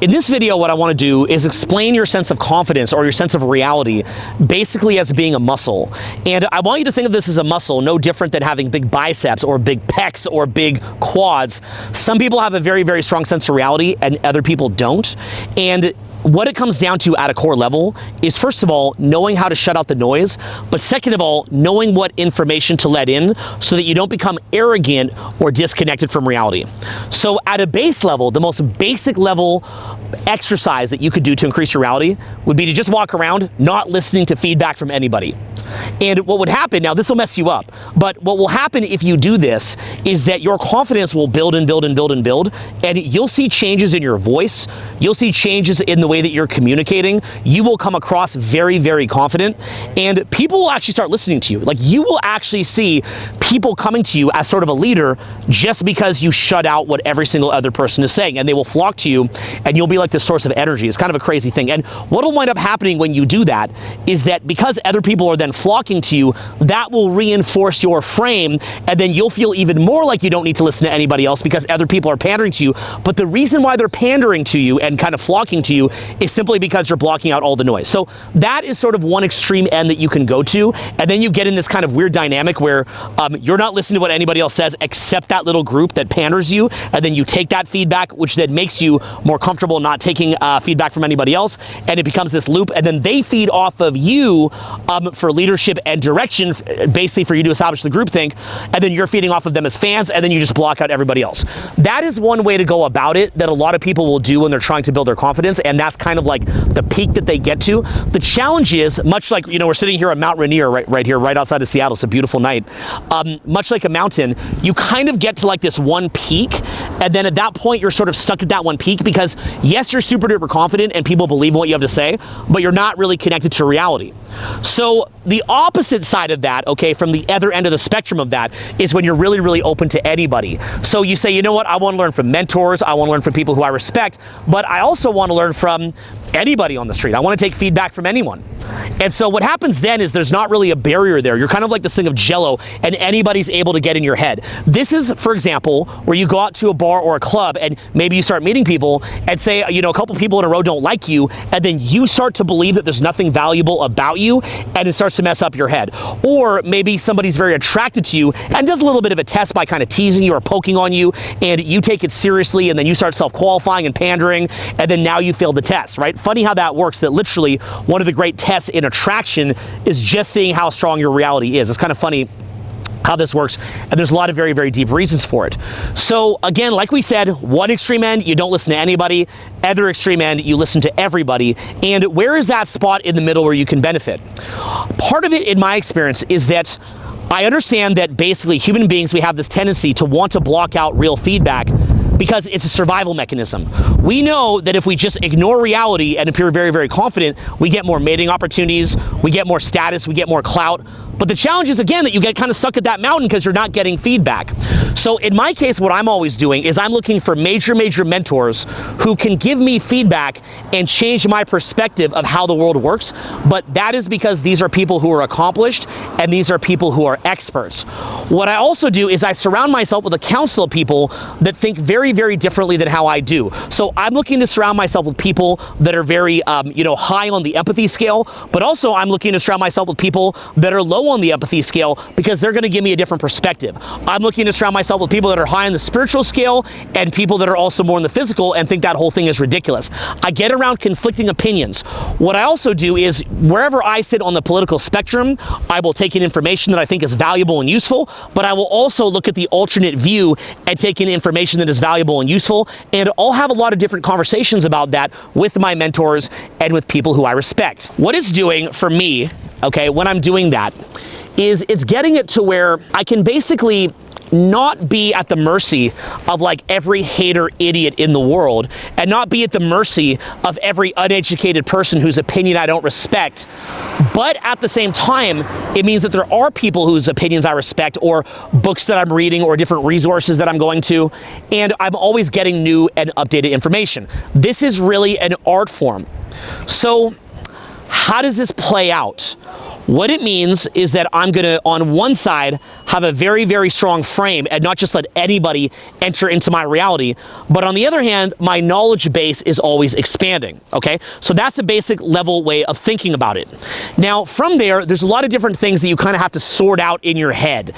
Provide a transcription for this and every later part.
In this video, what I want to do is explain your sense of confidence or your sense of reality basically as being a muscle. And I want you to think of this as a muscle, no different than having big biceps or big pecs or big quads. Some people have a very, very strong sense of reality and other people don't. And what it comes down to at a core level is, first of all, knowing how to shut out the noise, but second of all, knowing what information to let in so that you don't become arrogant or disconnected from reality. So at a base level, the most basic level exercise that you could do to increase your reality would be to just walk around not listening to feedback from anybody. And what would happen, now this will mess you up, but what will happen if you do this is that your confidence will build and build and build and build, and you'll see changes in your voice, you'll see changes in the way that you're communicating, you will come across very, very confident, and people will actually start listening to you. Like, you will actually see people coming to you as sort of a leader just because you shut out what every single other person is saying, and they will flock to you, and you'll be like the source of energy. It's kind of a crazy thing. And what will wind up happening when you do that is that because other people are then flocking to you, that will reinforce your frame, and then you'll feel even more like you don't need to listen to anybody else because other people are pandering to you. But the reason why they're pandering to you and kind of flocking to you is simply because you're blocking out all the noise. So that is sort of one extreme end that you can go to, and then you get in this kind of weird dynamic where you're not listening to what anybody else says except that little group that panders you, and then you take that feedback, which then makes you more comfortable not taking feedback from anybody else, and it becomes this loop, and then they feed off of you for leadership and direction, basically for you to establish the groupthink, and then you're feeding off of them as fans, and then you just block out everybody else. That is one way to go about it that a lot of people will do when they're trying to build their confidence, and that's kind of like the peak that they get to. The challenge is, much like, we're sitting here on Mount Rainier right here, right outside of Seattle. It's a beautiful night. Much like a mountain, you kind of get to like this one peak, and then at that point, you're sort of stuck at that one peak because, yes, you're super duper confident and people believe in what you have to say, but you're not really connected to reality. So the opposite side of that, okay, from the other end of the spectrum of that, is when you're really, really open to anybody. So you say, you know what, I want to learn from mentors, I want to learn from people who I respect, but I also want to learn from anybody on the street. I want to take feedback from anyone. And so what happens then is there's not really a barrier there. You're kind of like this thing of Jello, and anybody's able to get in your head. This is, for example, where you go out to a bar or a club and maybe you start meeting people and say, a couple people in a row don't like you, and then you start to believe that there's nothing valuable about you, and it starts to mess up your head. Or maybe somebody's very attracted to you and does a little bit of a test by kind of teasing you or poking on you, and you take it seriously, and then you start self-qualifying and pandering, and then now you failed the test, right? Funny how that works, that literally one of the great tests in attraction is just seeing how strong your reality is. It's kind of funny how this works, and there's a lot of very, very deep reasons for it. So again, like we said, one extreme end, you don't listen to anybody. Other extreme end, you listen to everybody. And where is that spot in the middle where you can benefit? Part of it, in my experience, is that I understand that basically human beings, we have this tendency to want to block out real feedback because it's a survival mechanism. We know that if we just ignore reality and appear very, very confident, we get more mating opportunities, we get more status, we get more clout. But the challenge is, again, that you get kind of stuck at that mountain because you're not getting feedback. So in my case, what I'm always doing is I'm looking for major, major mentors who can give me feedback and change my perspective of how the world works. But that is because these are people who are accomplished and these are people who are experts. What I also do is I surround myself with a council of people that think very, very differently than how I do. So I'm looking to surround myself with people that are very, high on the empathy scale, but also I'm looking to surround myself with people that are low on the empathy scale because they're going to give me a different perspective. I'm looking to surround myself with people that are high on the spiritual scale and people that are also more in the physical and think that whole thing is ridiculous. I get around conflicting opinions. What I also do is wherever I sit on the political spectrum, I will take in information that I think is valuable and useful, but I will also look at the alternate view and take in information that is valuable and useful, and I'll have a lot of different conversations about that with my mentors and with people who I respect. What it's doing for me, okay, when I'm doing that, is it's getting it to where I can basically not be at the mercy of like every hater idiot in the world, and not be at the mercy of every uneducated person whose opinion I don't respect. But at the same time, it means that there are people whose opinions I respect, or books that I'm reading, or different resources that I'm going to, and I'm always getting new and updated information. This is really an art form. So how does this play out? What it means is that I'm gonna, on one side, have a very, very strong frame and not just let anybody enter into my reality. But on the other hand, my knowledge base is always expanding, okay? So that's a basic level way of thinking about it. Now, from there, there's a lot of different things that you kind of have to sort out in your head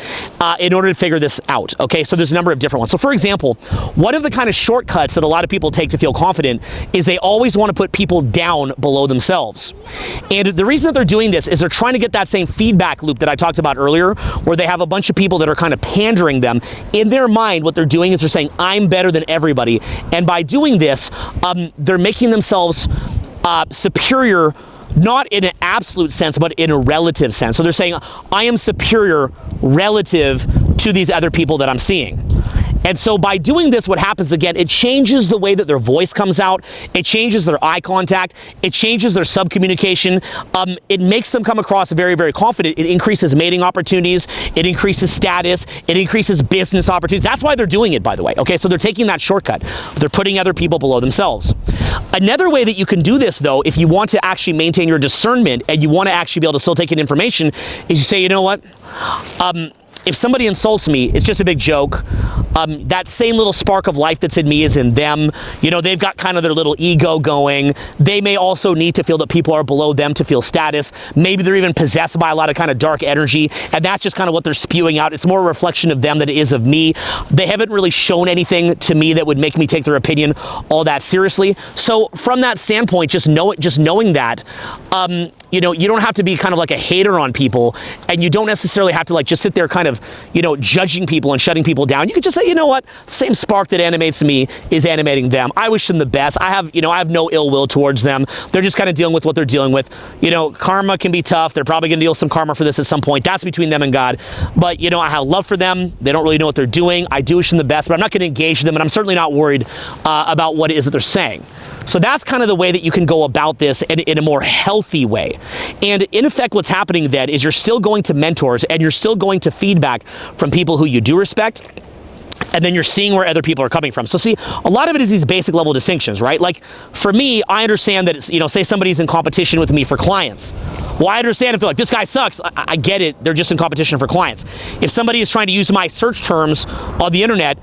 in order to figure this out, okay? So there's a number of different ones. So for example, one of the kind of shortcuts that a lot of people take to feel confident is they always want to put people down below themselves. And the reason that they're doing this is they're trying to get that same feedback loop that I talked about earlier, where they have a bunch of people that are kind of pandering them. In their mind, what they're doing is they're saying, I'm better than everybody. And by doing this, they're making themselves superior, not in an absolute sense, but in a relative sense. So they're saying, I am superior relative to these other people that I'm seeing. And so by doing this, what happens again, it changes the way that their voice comes out. It changes their eye contact. It changes their subcommunication. It makes them come across very, very confident. It increases mating opportunities. It increases status. It increases business opportunities. That's why they're doing it, by the way. Okay, so they're taking that shortcut. They're putting other people below themselves. Another way that you can do this, though, if you want to actually maintain your discernment and you want to actually be able to still take in information, is you say, you know what? If somebody insults me, it's just a big joke. That same little spark of life that's in me is in them. You know, they've got kind of their little ego going. They may also need to feel that people are below them to feel status. Maybe they're even possessed by a lot of kind of dark energy, and that's just kind of what they're spewing out. It's more a reflection of them than it is of me. They haven't really shown anything to me that would make me take their opinion all that seriously. So from that standpoint, just knowing that, you know, you don't have to be kind of like a hater on people, and you don't necessarily have to like just sit there kind of, you know, judging people and shutting people down. You could just say, you know what, the same spark that animates me is animating them. I wish them the best. I have no ill will towards them. They're just kind of dealing with what they're dealing with. You know, karma can be tough. They're probably going to deal with some karma for this at some point. That's between them and God. But, you know, I have love for them. They don't really know what they're doing. I do wish them the best, but I'm not going to engage them, and I'm certainly not worried about what it is that they're saying. So that's kind of the way that you can go about this in a more healthy way. And in effect, what's happening then is you're still going to mentors and you're still going to feedback from people who you do respect. And then you're seeing where other people are coming from. So see, a lot of it is these basic level distinctions, right? Like for me, I understand that, you know, say somebody's in competition with me for clients. Well, I understand if they're like, this guy sucks. I get it. They're just in competition for clients. If somebody is trying to use my search terms on the internet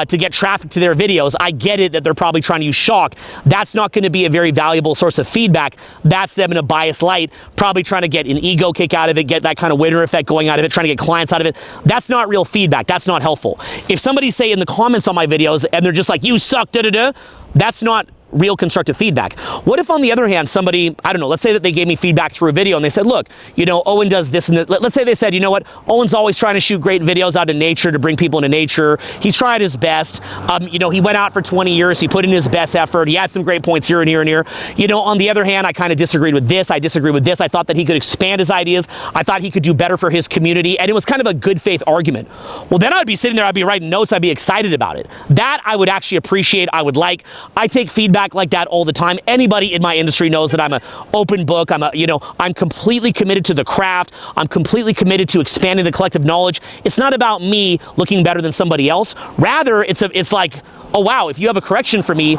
to get traffic to their videos, I get it that they're probably trying to use shock. That's not going to be a very valuable source of feedback. That's them in a biased light, probably trying to get an ego kick out of it, get that kind of winner effect going out of it, trying to get clients out of it. That's not real feedback. That's not helpful. If somebody say in the comments on my videos and they're just like, you suck, da-da-da, that's not real constructive feedback. What if on the other hand, somebody, I don't know, let's say that they gave me feedback through a video and they said, look, you know, Owen does this and that. Let's say they said, you know what, Owen's always trying to shoot great videos out in nature to bring people into nature. He's tried his best. You know, he went out for 20 years. He put in his best effort. He had some great points here and here and here. You know, on the other hand, I kind of disagreed with this. I disagree with this. I thought that he could expand his ideas. I thought he could do better for his community. And it was kind of a good faith argument. Well, then I'd be sitting there, I'd be writing notes. I'd be excited about it. That I would actually appreciate. I would like. I take feedback like that all the time. Anybody in my industry knows that I'm an open book. I'm completely committed to the craft. I'm completely committed to expanding the collective knowledge. It's not about me looking better than somebody else. Rather, it's like, oh wow, if you have a correction for me,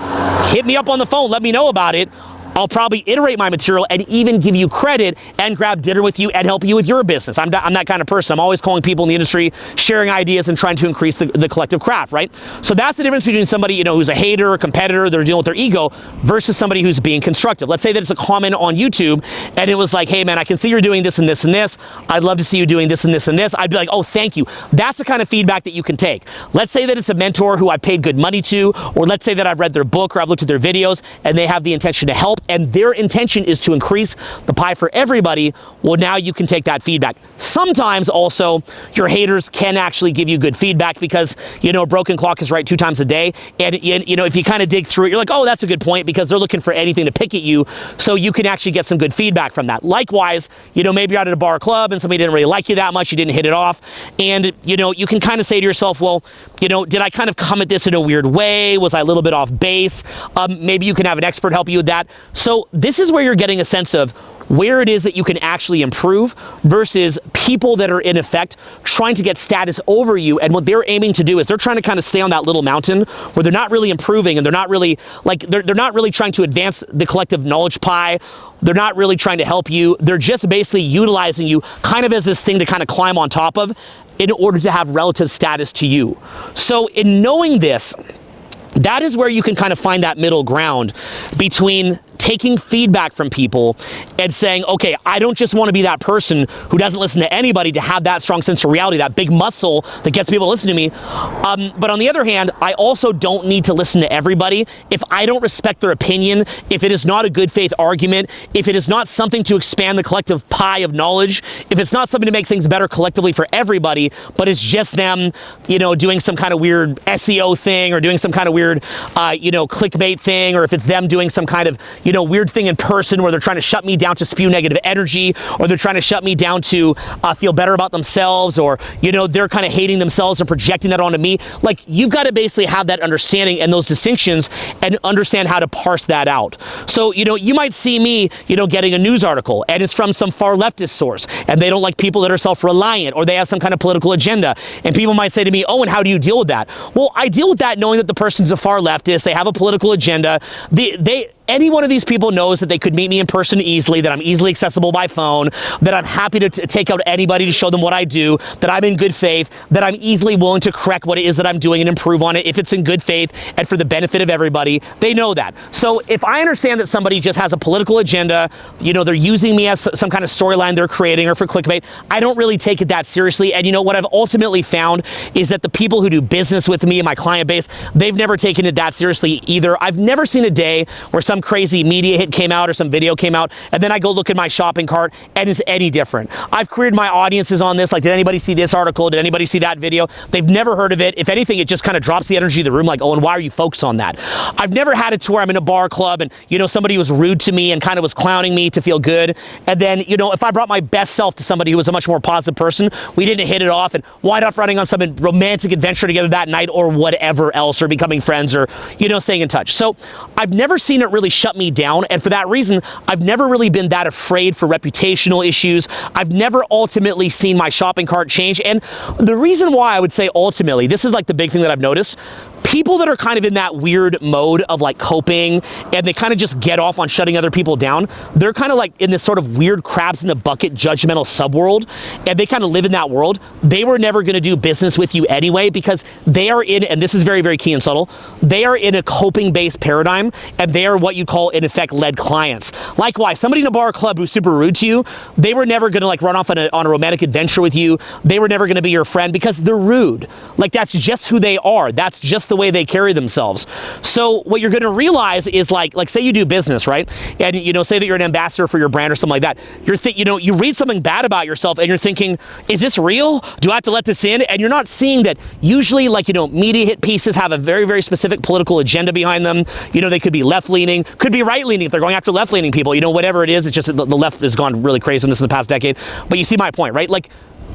hit me up on the phone, let me know about it. I'll probably iterate my material and even give you credit and grab dinner with you and help you with your business. I'm that kind of person. I'm always calling people in the industry, sharing ideas and trying to increase the collective craft, right? So that's the difference between somebody, you know, who's a hater, a competitor, they're dealing with their ego, versus somebody who's being constructive. Let's say that it's a comment on YouTube and it was like, hey man, I can see you're doing this and this and this. I'd love to see you doing this and this and this. I'd be like, oh, thank you. That's the kind of feedback that you can take. Let's say that it's a mentor who I paid good money to, or let's say that I've read their book or I've looked at their videos and they have the intention to help, and their intention is to increase the pie for everybody. Well, now you can take that feedback. Sometimes also your haters can actually give you good feedback because, you know, a broken clock is right 2 times a day. And, you know, if you kind of dig through it, you're like, oh, that's a good point, because they're looking for anything to pick at you. So you can actually get some good feedback from that. Likewise, you know, maybe you're out at a bar or club and somebody didn't really like you that much. You didn't hit it off. And, you know, you can kind of say to yourself, well, you know, did I kind of come at this in a weird way? Was I a little bit off base? Maybe you can have an expert help you with that. So this is where you're getting a sense of where it is that you can actually improve versus people that are in effect trying to get status over you. And what they're aiming to do is they're trying to kind of stay on that little mountain where they're not really improving, and they're not really like, they're not really trying to advance the collective knowledge pie. They're not really trying to help you. They're just basically utilizing you kind of as this thing to kind of climb on top of. in order to have relative status to you. So in knowing this, that is where you can kind of find that middle ground between taking feedback from people and saying, okay, I don't just want to be that person who doesn't listen to anybody to have that strong sense of reality, that big muscle that gets people to listen to me. But on the other hand, I also don't need to listen to everybody. If I don't respect their opinion, if it is not a good faith argument, if it is not something to expand the collective pie of knowledge, if it's not something to make things better collectively for everybody, but it's just them, doing some kind of weird SEO thing or doing some kind of weird, clickbait thing, or if it's them doing some kind of, weird thing in person where they're trying to shut me down to spew negative energy, or they're trying to shut me down to feel better about themselves, or, they're kind of hating themselves and projecting that onto me. Like, you've got to basically have that understanding and those distinctions and understand how to parse that out. So, you might see me, getting a news article and it's from some far leftist source and they don't like people that are self-reliant or they have some kind of political agenda. And people might say to me, Owen, how do you deal with that? Well, I deal with that knowing that the person's a far leftist, they have a political agenda. Any one of these people knows that they could meet me in person easily, that I'm easily accessible by phone, that I'm happy to take out anybody to show them what I do, that I'm in good faith, that I'm easily willing to correct what it is that I'm doing and improve on it if it's in good faith and for the benefit of everybody. They know that. So if I understand that somebody just has a political agenda, they're using me as some kind of storyline they're creating or for clickbait, I don't really take it that seriously. And what I've ultimately found is that the people who do business with me and my client base, they've never taken it that seriously either. I've never seen a day where some crazy media hit came out or some video came out and then I go look at my shopping cart and it's any different. I've queried my audiences on this, like, did anybody see this article? Did anybody see that video? They've never heard of it. If anything, it just kind of drops the energy of the room, like, oh, and why are you focused on that? I've never had it to where I'm in a bar club and, somebody was rude to me and kind of was clowning me to feel good. And then, if I brought my best self to somebody who was a much more positive person, we didn't hit it off and wind up running on some romantic adventure together that night or whatever else, or becoming friends or, staying in touch. So I've never seen it really shut me down. And for that reason, I've never really been that afraid for reputational issues. I've never ultimately seen my shopping cart change. And the reason why I would say ultimately, this is like the big thing that I've noticed, people that are kind of in that weird mode of like coping and they kind of just get off on shutting other people down, they're kind of like in this sort of weird crabs in a bucket judgmental subworld, and they kind of live in that world. They were never going to do business with you anyway because they are in, and this is very, very key and subtle, they are in a coping based paradigm and they are what you call in effect led clients. Likewise, somebody in a bar or club who's super rude to you, they were never going to like run off on a romantic adventure with you. They were never going to be your friend because they're rude. Like, that's just who they are. That's just the way they carry themselves. So what you're going to realize is like say you do business, right? And say that you're an ambassador for your brand or something like that. You read something bad about yourself and you're thinking, is this real? Do I have to let this in? And you're not seeing that usually media hit pieces have a very, very specific political agenda behind them. They could be left-leaning, could be right-leaning if they're going after left-leaning people. Whatever it is, it's just the left has gone really crazy on this in the past decade. But you see my point, right? Like,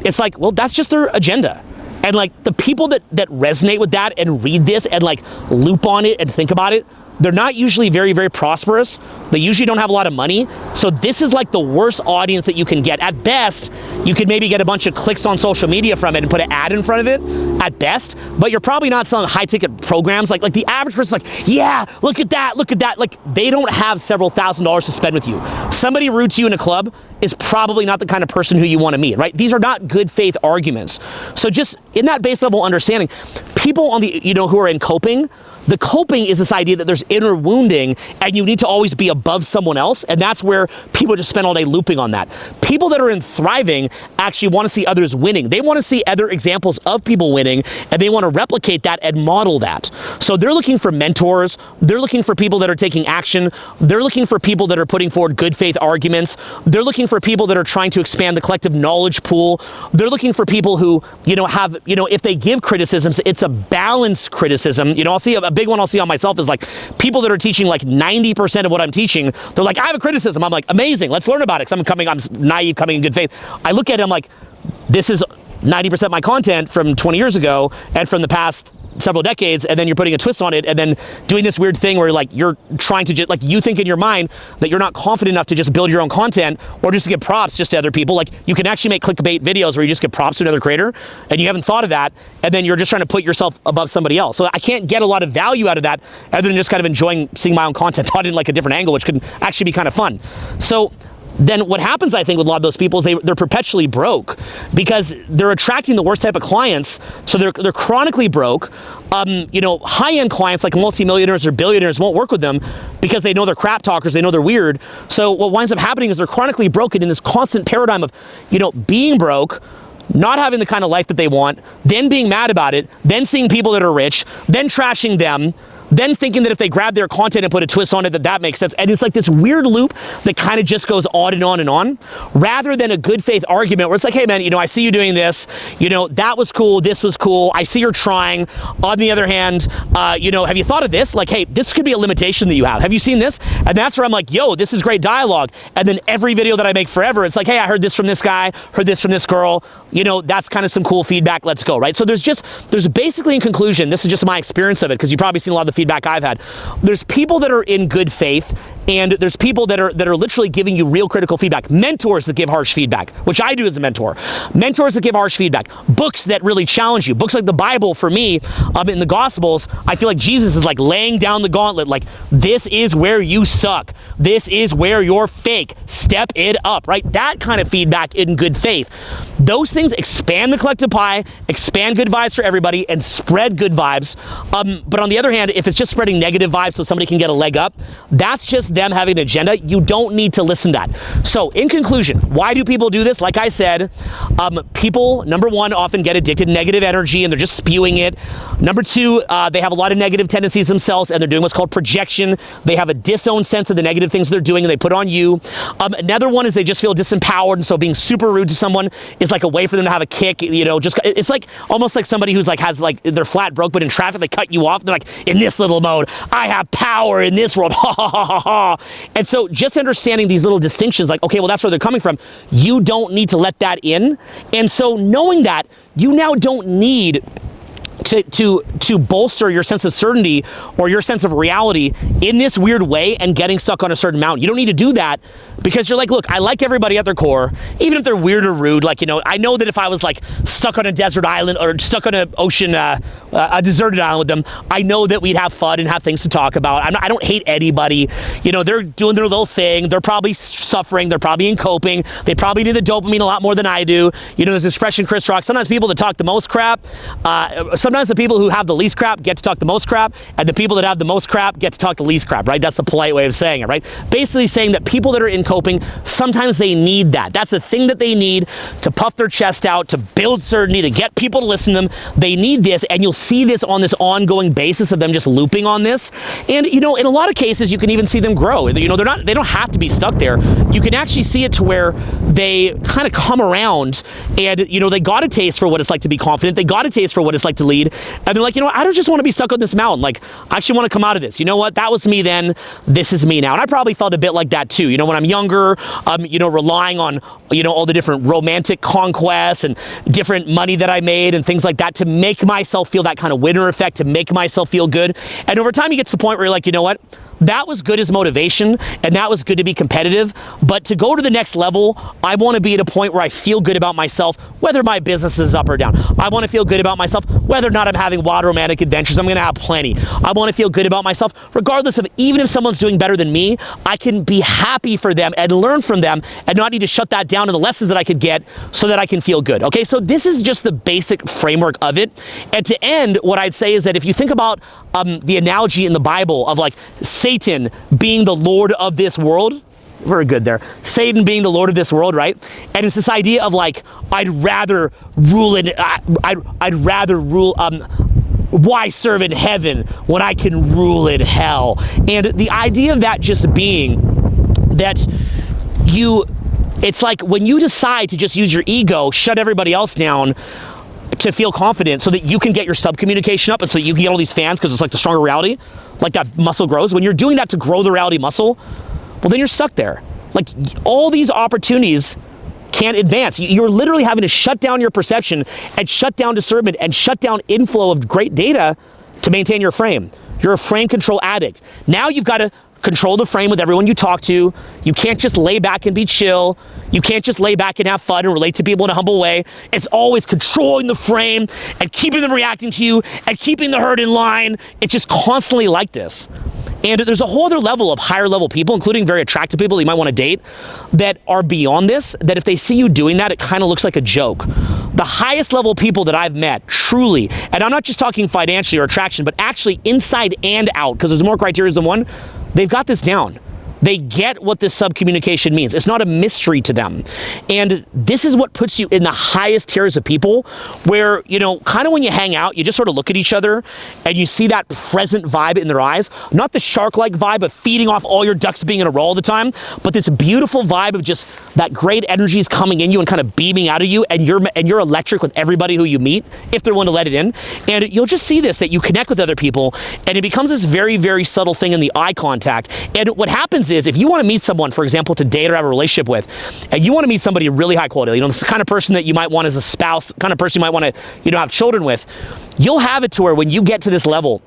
it's like, well, that's just their agenda. And like the people that resonate with that and read this and like loop on it and think about it, they're not usually very, very prosperous. They usually don't have a lot of money. So this is like the worst audience that you can get. At best, you could maybe get a bunch of clicks on social media from it and put an ad in front of it at best, but you're probably not selling high ticket programs. Like the average person's like, yeah, look at that. Like, they don't have several $1,000s to spend with you. Somebody rude to you in a club is probably not the kind of person who you want to meet, right? These are not good faith arguments. So just in that base level understanding, people on the, who are in coping, the coping is this idea that there's inner wounding and you need to always be above someone else. And that's where people just spend all day looping on that. People that are in thriving actually want to see others winning. They want to see other examples of people winning and they want to replicate that and model that. So they're looking for mentors. They're looking for people that are taking action. They're looking for people that are putting forward good faith arguments. They're looking for people that are trying to expand the collective knowledge pool. They're looking for people who, have, if they give criticisms, it's a balanced criticism. I'll see a big one I'll see on myself is like people that are teaching like 90% of what I'm teaching. They're like, I have a criticism. I'm like, amazing. Let's learn about it. Cause I'm naive, coming in good faith. I look at it, I'm like, this is 90% my content from 20 years ago and from the past several decades, and then you're putting a twist on it and then doing this weird thing where like you're trying to just like you think in your mind that you're not confident enough to just build your own content or just to give props just to other people. Like you can actually make clickbait videos where you just give props to another creator and you haven't thought of that, and then you're just trying to put yourself above somebody else. So I can't get a lot of value out of that other than just kind of enjoying seeing my own content taught in like a different angle, which could actually be kind of fun. So then what happens, I think, with a lot of those people is they're perpetually broke because they're attracting the worst type of clients. So they're chronically broke. High-end clients like multimillionaires or billionaires won't work with them because they know they're crap talkers, they know they're weird. So what winds up happening is they're chronically broken in this constant paradigm of, being broke, not having the kind of life that they want, then being mad about it, then seeing people that are rich, then trashing them, then thinking that if they grab their content and put a twist on it, that makes sense. And it's like this weird loop that kind of just goes on and on and on, rather than a good faith argument where it's like, hey man, I see you doing this, that was cool, this was cool, I see you're trying. On the other hand, have you thought of this? Like, hey, this could be a limitation that you have. Have you seen this? And that's where I'm like, yo, this is great dialogue. And then every video that I make forever, it's like, hey, I heard this from this guy, heard this from this girl, that's kind of some cool feedback, let's go, right? So there's basically, in conclusion, this is just my experience of it, because you've probably seen a lot of the feedback I've had. There's people that are in good faith, and there's people that are literally giving you real critical feedback. Mentors that give harsh feedback, which I do as a mentor. Mentors that give harsh feedback. Books that really challenge you. Books like the Bible, for me, in the Gospels, I feel like Jesus is like laying down the gauntlet, like, this is where you suck. This is where you're fake. Step it up, right? That kind of feedback in good faith. Those things expand the collective pie, expand good vibes for everybody, and spread good vibes. But on the other hand, if it's just spreading negative vibes so somebody can get a leg up, that's just them having an agenda. You don't need to listen to that. So in conclusion, why do people do this? Like I said, people, number one, often get addicted to negative energy and they're just spewing it. Number two, they have a lot of negative tendencies themselves and they're doing what's called projection. They have a disowned sense of the negative things they're doing and they put it on you. Another one is they just feel disempowered, and so being super rude to someone is like a way for them to have a kick. It's like almost like somebody who's like has like they're flat broke, but in traffic they cut you off. They're like, in this little mode, I have power in this world. Ha ha ha ha ha. And so just understanding these little distinctions, like, okay, well, that's where they're coming from. You don't need to let that in. And so knowing that, you now don't need to bolster your sense of certainty or your sense of reality in this weird way and getting stuck on a certain mountain. You don't need to do that because you're like, look, I like everybody at their core, even if they're weird or rude. Like, I know that if I was like stuck on a desert island or stuck on an ocean, a deserted island with them, I know that we'd have fun and have things to talk about. I don't hate anybody. They're doing their little thing. They're probably suffering. They're probably in coping. They probably do the dopamine a lot more than I do. There's this expression, Chris Rock, sometimes people that talk the most crap, sometimes the people who have the least crap get to talk the most crap, and the people that have the most crap get to talk the least crap, right? That's the polite way of saying it, right? Basically saying that people that are in coping, sometimes they need that. That's the thing that they need to puff their chest out, to build certainty, to get people to listen to them. They need this, and you'll see this on this ongoing basis of them just looping on this. And, in a lot of cases, you can even see them grow. They don't have to be stuck there. You can actually see it to where they kind of come around and, they got a taste for what it's like to be confident. They got a taste for what it's like to lead. And they're like, I don't just want to be stuck on this mountain. Like, I actually want to come out of this. You know what? That was me then. This is me now. And I probably felt a bit like that too. When I'm younger, relying on, all the different romantic conquests and different money that I made and things like that to make myself feel that kind of winner effect, to make myself feel good. And over time, you get to the point where you're like, you know what? That was good as motivation, and that was good to be competitive, but to go to the next level, I want to be at a point where I feel good about myself, whether my business is up or down. I want to feel good about myself, whether or not I'm having wild romantic adventures. I'm going to have plenty. I want to feel good about myself, regardless of, even if someone's doing better than me, I can be happy for them and learn from them and not need to shut that down to the lessons that I could get so that I can feel good. Okay, so this is just the basic framework of it. And to end, what I'd say is that if you think about the analogy in the Bible of like Satan being the Lord of this world, very good there. Satan being the Lord of this world, right? And it's this idea of like, I'd rather rule in, I'd rather rule, why serve in heaven when I can rule in hell? And the idea of that just being that it's like when you decide to just use your ego, shut everybody else down, to feel confident so that you can get your sub-communication up and so you can get all these fans because it's like the stronger reality, like that muscle grows. When you're doing that to grow the reality muscle, well, then you're stuck there. Like all these opportunities can't advance. You're literally having to shut down your perception and shut down discernment and shut down inflow of great data to maintain your frame. You're a frame control addict. Now you've got to control the frame with everyone you talk to. You can't just lay back and be chill. You can't just lay back and have fun and relate to people in a humble way. It's always controlling the frame and keeping them reacting to you and keeping the herd in line. It's just constantly like this. And there's a whole other level of higher level people, including very attractive people you might want to date, that are beyond this, that if they see you doing that, it kind of looks like a joke. The highest level people that I've met, truly, and I'm not just talking financially or attraction, but actually inside and out, because there's more criteria than one, they've got this down. They get what this subcommunication means. It's not a mystery to them. And this is what puts you in the highest tiers of people where, you know, kind of when you hang out, you just sort of look at each other and you see that present vibe in their eyes. Not the shark-like vibe of feeding off all your ducks being in a row all the time, but this beautiful vibe of just that great energy is coming in you and kind of beaming out of you, and you're electric with everybody who you meet, if they're willing to let it in. And you'll just see this, that you connect with other people, and it becomes this very, very subtle thing in the eye contact. And what happens is, if you want to meet someone, for example, to date or have a relationship with, and you want to meet somebody really high quality, you know, this kind of person that you might want as a spouse, kind of person you might want to, you know, have children with, you'll have it to where when you get to this level,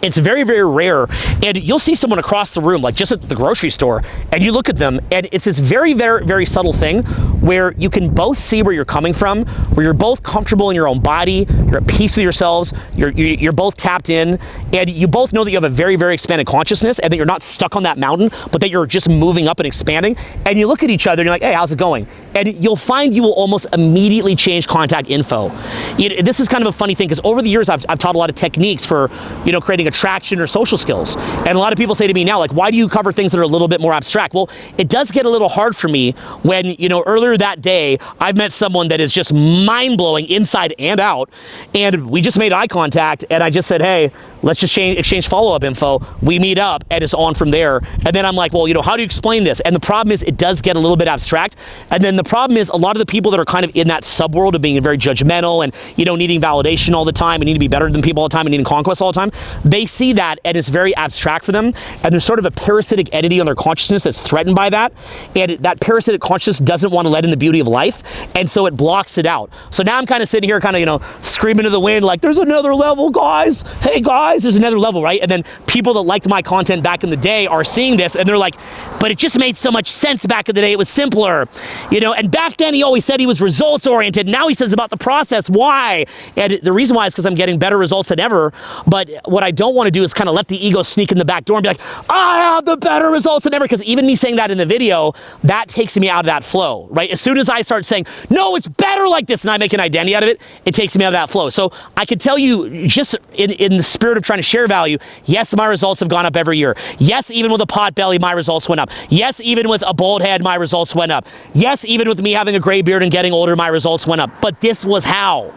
it's very, very rare, and you'll see someone across the room, like just at the grocery store, and you look at them, and it's this very, very, very subtle thing where you can both see where you're coming from, where you're both comfortable in your own body, you're at peace with yourselves, you're both tapped in, and you both know that you have a very, very expanded consciousness, and that you're not stuck on that mountain, but that you're just moving up and expanding, and you look at each other, and you're like, hey, how's it going? And you'll find you will almost immediately change contact info. This is kind of a funny thing, because over the years, I've taught a lot of techniques for, you know, creating attraction or social skills. And a lot of people say to me now, like, why do you cover things that are a little bit more abstract? Well, it does get a little hard for me when, you know, earlier that day, I've met someone that is just mind-blowing inside and out, and we just made eye contact, and I just said, hey, let's just exchange follow-up info. We meet up, and it's on from there. And then I'm like, well, you know, how do you explain this? And the problem is, it does get a little bit abstract. And then the problem is, a lot of the people that are kind of in that subworld of being very judgmental and, you know, needing validation all the time, and needing to be better than people all the time, and needing conquest all the time, they see that, and it's very abstract for them, and there's sort of a parasitic entity on their consciousness that's threatened by that, and that parasitic consciousness doesn't want to let in the beauty of life, and so it blocks it out. So now I'm kind of sitting here kind of, you know, screaming to the wind like, there's another level, guys. Hey, guys, there's another level, right? And then people that liked my content back in the day are seeing this, and they're like, but it just made so much sense back in the day. It was simpler, you know, and back then he always said he was results-oriented. Now he says about the process. Why? And the reason why is because I'm getting better results than ever, but what I don't want to do is kind of let the ego sneak in the back door and be like, I have the better results than ever, because even me saying that in the video, that takes me out of that flow, right? As soon as I start saying, no, it's better like this, and I make an identity out of it, it takes me out of that flow. So I could tell you, just in the spirit of trying to share value, yes, my results have gone up every year. Yes, even with a pot belly, my results went up. Yes, even with a bald head, my results went up. Yes, even with me having a gray beard and getting older, my results went up. But this was how.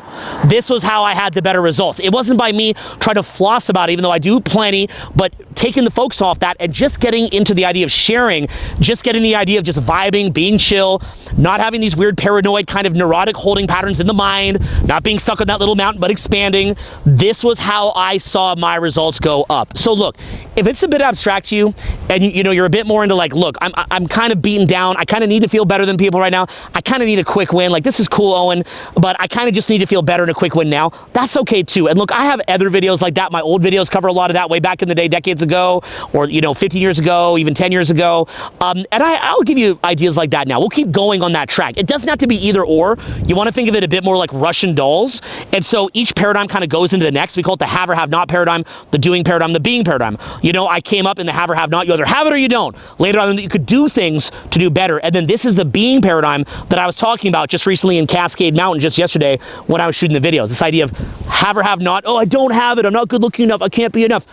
This was how I had the better results. It wasn't by me trying to floss about it, even though I do plenty, but taking the focus off that and just getting into the idea of sharing, just getting the idea of just vibing, being chill, not having these weird paranoid kind of neurotic holding patterns in the mind, not being stuck on that little mountain, but expanding. This was how I saw my results go up. So look, if it's a bit abstract to you, and you know, you're a bit more into like, look, I'm kind of beaten down, I kind of need to feel better than people right now, I kind of need a quick win, like this is cool, Owen, but I kind of just need to feel better in a quick win now, that's okay too. And look, I have other videos like that. My old videos cover a lot of that way back in the day, decades ago, or, you know, 15 years ago, even 10 years ago. And I'll give you ideas like that now. We'll keep going on that track. It doesn't have to be either or. You want to think of it a bit more like Russian dolls. And so each paradigm kind of goes into the next. We call it the have or have not paradigm, the doing paradigm, the being paradigm. You know, I came up in the have or have not. You either have it or you don't. Later on, you could do things to do better. And then this is the being paradigm that I was talking about just recently in Cascade Mountain just yesterday when I was shooting the videos. This idea of have or have not. Oh, I don't have it. I'm not good looking enough. I can't be enough.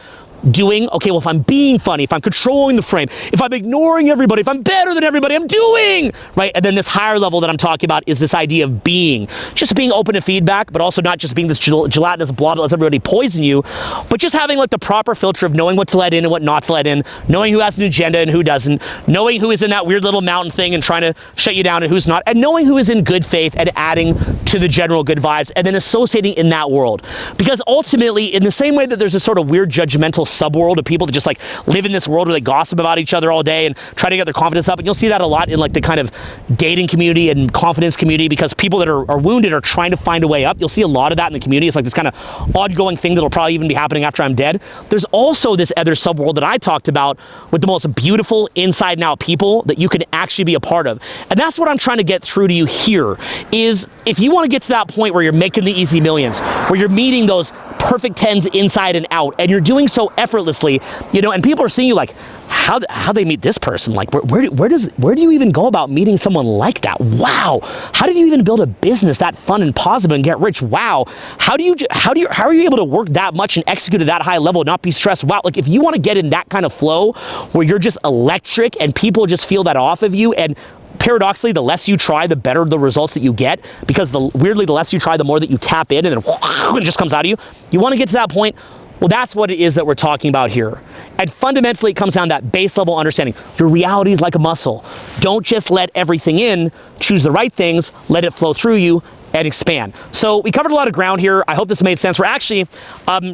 Doing, okay, well, if I'm being funny, if I'm controlling the frame, if I'm ignoring everybody, if I'm better than everybody, I'm doing, right? And then this higher level that I'm talking about is this idea of being, just being open to feedback, but also not just being this gelatinous blob that lets everybody poison you, but just having like the proper filter of knowing what to let in and what not to let in, knowing who has an agenda and who doesn't, knowing who is in that weird little mountain thing and trying to shut you down and who's not, and knowing who is in good faith and adding to the general good vibes, and then associating in that world. Because ultimately, in the same way that there's this sort of weird judgmental subworld of people that just like live in this world where they gossip about each other all day and try to get their confidence up, and you'll see that a lot in like the kind of dating community and confidence community, because people that are wounded are trying to find a way up. You'll see a lot of that in the community. It's like this kind of ongoing thing that'll probably even be happening after I'm dead. There's also this other subworld that I talked about with the most beautiful inside and out people that you can actually be a part of. And that's what I'm trying to get through to you here, is if you want to get to that point where you're making the easy millions, where you're meeting those perfect 10s inside and out, and you're doing so effortlessly, you know, and people are seeing you like, how they meet this person? Like, where do you even go about meeting someone like that? Wow. How did you even build a business that fun and positive and get rich? Wow. How are you able to work that much and execute at that high level and not be stressed? Wow. Like, if you want to get in that kind of flow where you're just electric and people just feel that off of you, and paradoxically, the less you try, the better the results that you get, because weirdly, the less you try, the more that you tap in, and then it just comes out of you. You want to get to that point? Well, that's what it is that we're talking about here. And fundamentally, it comes down to that base level understanding. Your reality is like a muscle. Don't just let everything in. Choose the right things, let it flow through you, and expand. So we covered a lot of ground here. I hope this made sense. We're actually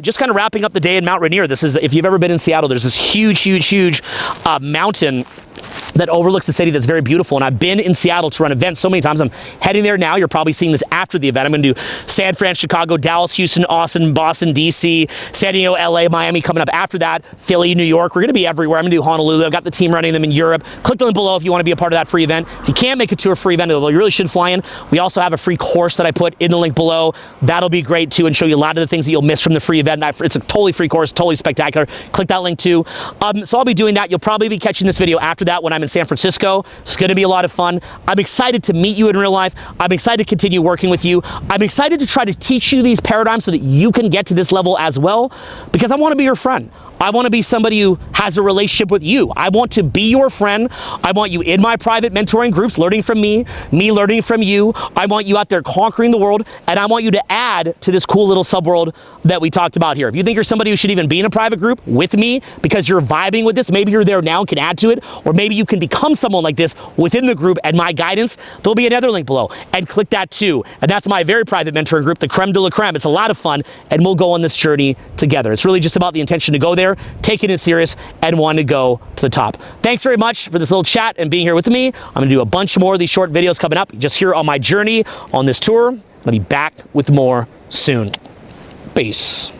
just kind of wrapping up the day in Mount Rainier. This is, if you've ever been in Seattle, there's this huge mountain that overlooks the city that's very beautiful. And I've been in Seattle to run events so many times. I'm heading there now. You're probably seeing this after the event. I'm going to do San Fran, Chicago, Dallas, Houston, Austin, Boston, DC, San Diego, LA, Miami coming up after that, Philly, New York. We're going to be everywhere. I'm going to do Honolulu. I've got the team running them in Europe. Click the link below if you want to be a part of that free event. If you can't make it to a free event, although you really should fly in, we also have a free course that I put in the link below. That'll be great too, and show you a lot of the things that you'll miss from the free event. It's a totally free course, totally spectacular. Click that link too. So I'll be doing that. You'll probably be catching this video after that when I'm in San Francisco. It's going to be a lot of fun. I'm excited to meet you in real life. I'm excited to continue working with you. I'm excited to try to teach you these paradigms so that you can get to this level as well, because I want to be your friend. I want to be somebody who has a relationship with you. I want to be your friend. I want you in my private mentoring groups, learning from me learning from you. I want you out there conquering the world, and I want you to add to this cool little subworld that we talked about here. If you think you're somebody who should even be in a private group with me because you're vibing with this, maybe you're there now and can add to it, or maybe you can become someone like this within the group and my guidance, there'll be another link below, and click that too. And that's my very private mentoring group, the creme de la creme. It's a lot of fun, and we'll go on this journey together. It's really just about the intention to go there, taking it serious, and want to go to the top. Thanks very much for this little chat and being here with me. I'm going to do a bunch more of these short videos coming up just here on my journey on this tour. I'll be back with more soon. Peace.